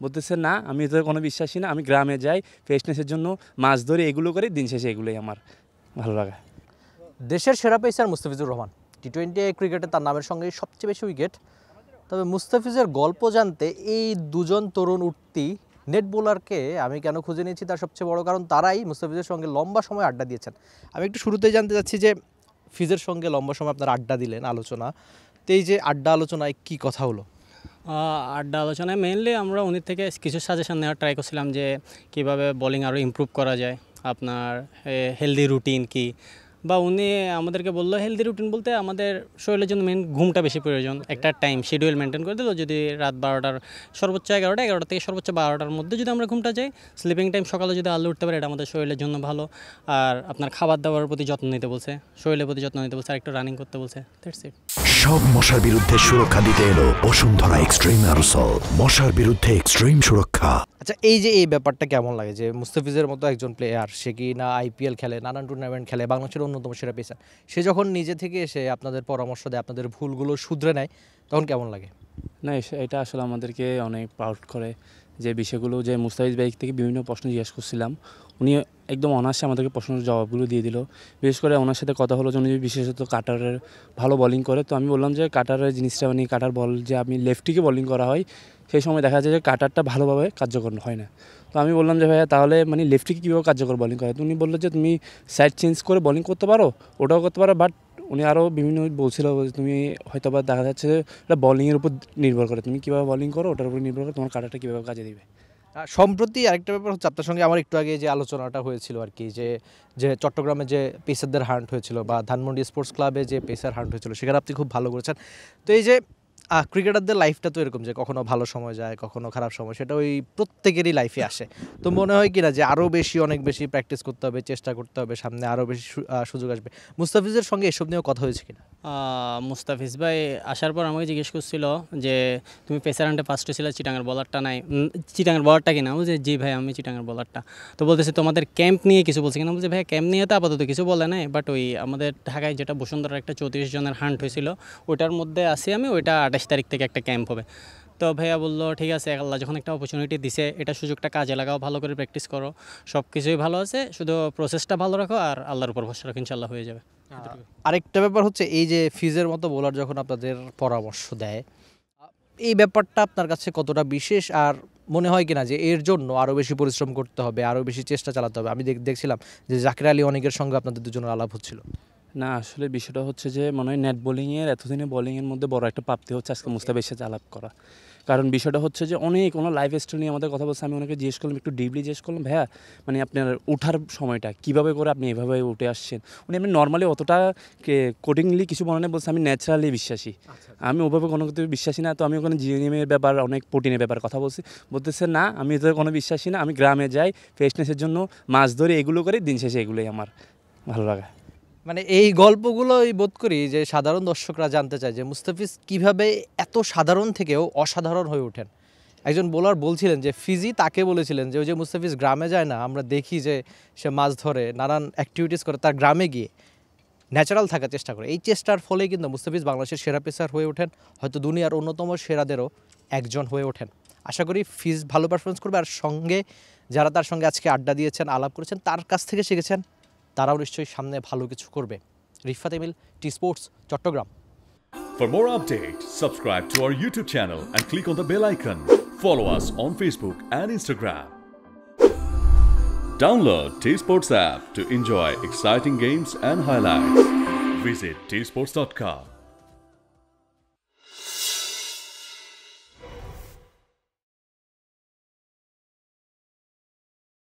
বলতেছে না আমি এতে কোনো বিশ্বাসী না, আমি গ্রামে যাই ফ্রেশনেসের জন্য, মাছ ধরে এগুলো করে, দিন শেষে এগুলোই আমার ভালো লাগা। দেশের সেরা পেসার মুস্তাফিজুর রহমান, টি-20 ক্রিকেটে তার নামের সঙ্গে সবচেয়ে বেশি উইকেট। তবে মুস্তাফিজের গল্প জানতে এই দুজন তরুণ উঠতি নেট বোলারকে আমি কেন খুঁজে নিয়েছি তার সবচেয়ে বড় কারণ তারাই মুস্তাফিজের সঙ্গে লম্বা সময় আড্ডা দিয়েছেন। আমি একটু শুরুতেই জানতে চাচ্ছি যে ফিজের সঙ্গে লম্বা সময় আপনারা আড্ডা দিলেন, আলোচনা, তো এই যে আড্ডা আলোচনায় কী কথা হলো? আড্ডা আলোচনায় মেইনলি আমরা উনির থেকে কিছু সাজেশন নেওয়ার ট্রাই করছিলাম যে কীভাবে বোলিং আরও ইমপ্রুভ করা যায়, আপনার হেলদি রুটিন কি, বা উনি আমাদেরকে বললো হেলদি রুটিন বলতে আমাদের শরীরের জন্য মেন ঘুমটা বেশি প্রয়োজন, একটা টাইম শিডিউল মেনটেন করে দিল, যদি রাত 12টার সর্বোচ্চ 11টা থেকে সর্বোচ্চ 12টার মধ্যে যদি আমরা ঘুমটা যাই, স্লিপিং টাইম সকালে যদি আলো উঠতে পারে, এটা আমাদের শরীরের জন্য ভালো। আর আপনার খাবার দাবারের প্রতি যত্ন নিতে বলছে, শরীরের প্রতি যত্ন নিতে বলছে, আর একটু রানিং করতে বলছে। That's it. সব মশার বিরুদ্ধে সুরক্ষা দিতে এলো বসুন্ধরা এক্সট্রিম অ্যারোসল, মশার বিরুদ্ধে এক্সট্রিম সুরক্ষা। আচ্ছা, এই যে এই ব্যাপারটা কেমন লাগে যে মুস্তাফিজের মতো একজন প্লেয়ার, সে কি না আইপিএল খেলে, নানান টুর্নামেন্ট খেলে, বাংলাদেশের অন্যতম সেরা পেসার, সে যখন নিজে থেকে এসে আপনাদের পরামর্শ দেয়, আপনাদের ভুলগুলো শুধরে নেয়, তখন কেমন লাগে? না, এটা আসলে আমাদেরকে অনেক প্রাউড করে যে বিষয়গুলো, যে মুস্তাফিজ ভাই থেকে বিভিন্ন প্রশ্ন জিজ্ঞেস করছিলাম, উনি একদম অনায়াসে আমাদেরকে প্রশ্নের জবাবগুলো দিয়ে দিল। বিশেষ করে ওনার সাথে কথা হলো যে উনি বিশেষত কাটারের ভালো বলিং করে, তো আমি বললাম যে কাটারের জিনিসটা মানে কাটার বল যে আমি লেফটিকে বলিং করা হয়, সেই সময় দেখা যায় যে কাটারটা ভালোভাবে কার্যকর হয় না। তো আমি বললাম যে ভাইয়া তাহলে মানে লেফটিকে কীভাবে কার্যকর বলিং করে, তো উনি বললো যে তুমি সাইড চেঞ্জ করে বলিং করতে পারো, ওটাও করতে পারো, বাট উনি আরও বিভিন্ন বলছিল তুমি হয়তো বা দেখা যাচ্ছে যে এটা বলিংয়ের উপর নির্ভর করে, তুমি কীভাবে বলিং করো ওটার উপর নির্ভর করে তোমার কাটারটা কীভাবে কাজে দিবে। সম্প্রতি আরেকটা ব্যাপার হচ্ছে, আপনার সঙ্গে আমার একটু আগে যে আলোচনাটা হয়েছিল আর কি, যে চট্টগ্রামে যে পেসারদের হান্ট হয়েছিল বা ধানমন্ডি স্পোর্টস ক্লাবে যে পেসার হান্ট হয়েছিল, সেখানে আপনি খুব ভালো করেছেন। তো এই যে ক্রিকেটারদের লাইফটা তো এরকম যে কখনো ভালো সময় যায়, কখনো খারাপ সময়, সেটা ওই প্রত্যেকেরই লাইফে আসে। তো মনে হয় কিনা যে আরও বেশি, অনেক বেশি প্র্যাকটিস করতে হবে, চেষ্টা করতে হবে, সামনে আরও বেশি সুযোগ আসবে। মুস্তাফিজের সঙ্গে এসব নিয়েও কথা হয়েছে কিনা? মুস্তাফিজ ভাই আসার পর আমাকে জিজ্ঞেস করছিল যে তুমি পেসার হান্টে ফার্স্টে ছিল, চিটাঙের বলারটা নাই, চিটাঙের বলারটা কিনা? বলছে জি ভাই আমি চিটাঙের বলারটা। তো বলতেছে তোমাদের ক্যাম্প নিয়ে কিছু বলছে কিনা? বলছে ভাই ক্যাম্প নিয়ে তো আপাতত কিছু বলে নাই, বাট ওই আমাদের ঢাকায় যেটা বসুন্ধরার একটা 34 জনের হান্ট হয়েছিল, ওইটার মধ্যে আসি আমি, ওইটা 28 তারিখ থেকে একটা ক্যাম্প হবে। তো ভাইয়া বললো ঠিক আছে, আল্লাহ যখন একটা অপরচুনিটি দিছে, এটা সুযোগটা কাজে লাগাও, ভালো করে প্র্যাকটিস করো, সব কিছুই ভালো আছে, শুধু প্রসেসটা ভালো রাখো আর আল্লাহর উপর ভরসা রাখো, ইনশাল্লাহ হয়ে যাবে। আরেকটা ব্যাপার হচ্ছে এই যে ফিজের মতো বোলার যখন আপনাদের পরামর্শ দেয়, এই ব্যাপারটা আপনার কাছে কতটা বিশেষ, আর মনে হয় কিনা যে এর জন্য আরও বেশি পরিশ্রম করতে হবে, আরও বেশি চেষ্টা চালাতে হবে? আমি দেখছিলাম যে জাকির আলী অনেকের সঙ্গে আপনাদের দুজনের আলাপ হচ্ছিল। না, আসলে বিষয়টা হচ্ছে যে মনে হয় নেট বোলিংয়ের এতদিনের বোলিংয়ের মধ্যে বড় একটা প্রাপ্তি হচ্ছে আজকে মুস্তাফিজের সাথে আলাপ করা। কারণ বিষয়টা হচ্ছে যে অনেক লাইফ স্টাইল নিয়ে আমাদের কথা বলছে, আমি ওনাকে জিজ্ঞেস করলাম, একটু ডিপলি জিজ্ঞেস করলাম, ভাইয়া মানে আপনার ওঠার সময়টা কীভাবে করে আপনি এভাবে উঠে আসছেন। উনি এমনি নর্মালি অতটা কোডিংলি কিছু মনে নেই, বলছে আমি ন্যাচারালি বিশ্বাসী, আমি ওভাবে কোনো কিছু বিশ্বাসী না। তো আমি ওখানে জিএমএর ব্যাপার, অনেক প্রোটিনের ব্যাপার কথা বলতেছে না আমি এতে কোনো বিশ্বাসী না, আমি গ্রামে যাই ফ্রেশনেসের জন্য, মাছ ধরে এগুলো করে, দিন শেষে এগুলোই আমার ভালো লাগা। মানে এই গল্পগুলোই বোধ করি যে সাধারণ দর্শকরা জানতে চায় যে মুস্তাফিজ কিভাবে এত সাধারণ থেকেও অসাধারণ হয়ে ওঠেন। একজন বোলার বলছিলেন যে ফিজি তাকে বলেছিলেন যে ওই যে মুস্তাফিজ গ্রামে যায় না, আমরা দেখি যে সে মাছ ধরে, নানান অ্যাক্টিভিটিস করে, তার গ্রামে গিয়ে ন্যাচারাল থাকার চেষ্টা করে। এই চেষ্টার ফলেই কিন্তু মুস্তাফিজ বাংলাদেশের সেরা পেসার হয়ে ওঠেন, হয়তো দুনিয়ার অন্যতম সেরাদেরও একজন হয়ে ওঠেন। আশা করি ফিজ ভালো পারফরমেন্স করবে, আর সঙ্গে যারা তার সঙ্গে আজকে আড্ডা দিয়েছেন, আলাপ করেছেন, তার কাছ থেকে শিখেছেন, তারাও নিশ্চয়ই সামনে ভালো কিছু করবে। Rifat Emil, T sports, Chattogram. For more updates, subscribe to our YouTube channel and click on the bell icon. Follow us on Facebook and Instagram. Download T Sports app to enjoy exciting games and highlights. Visit tsports.com.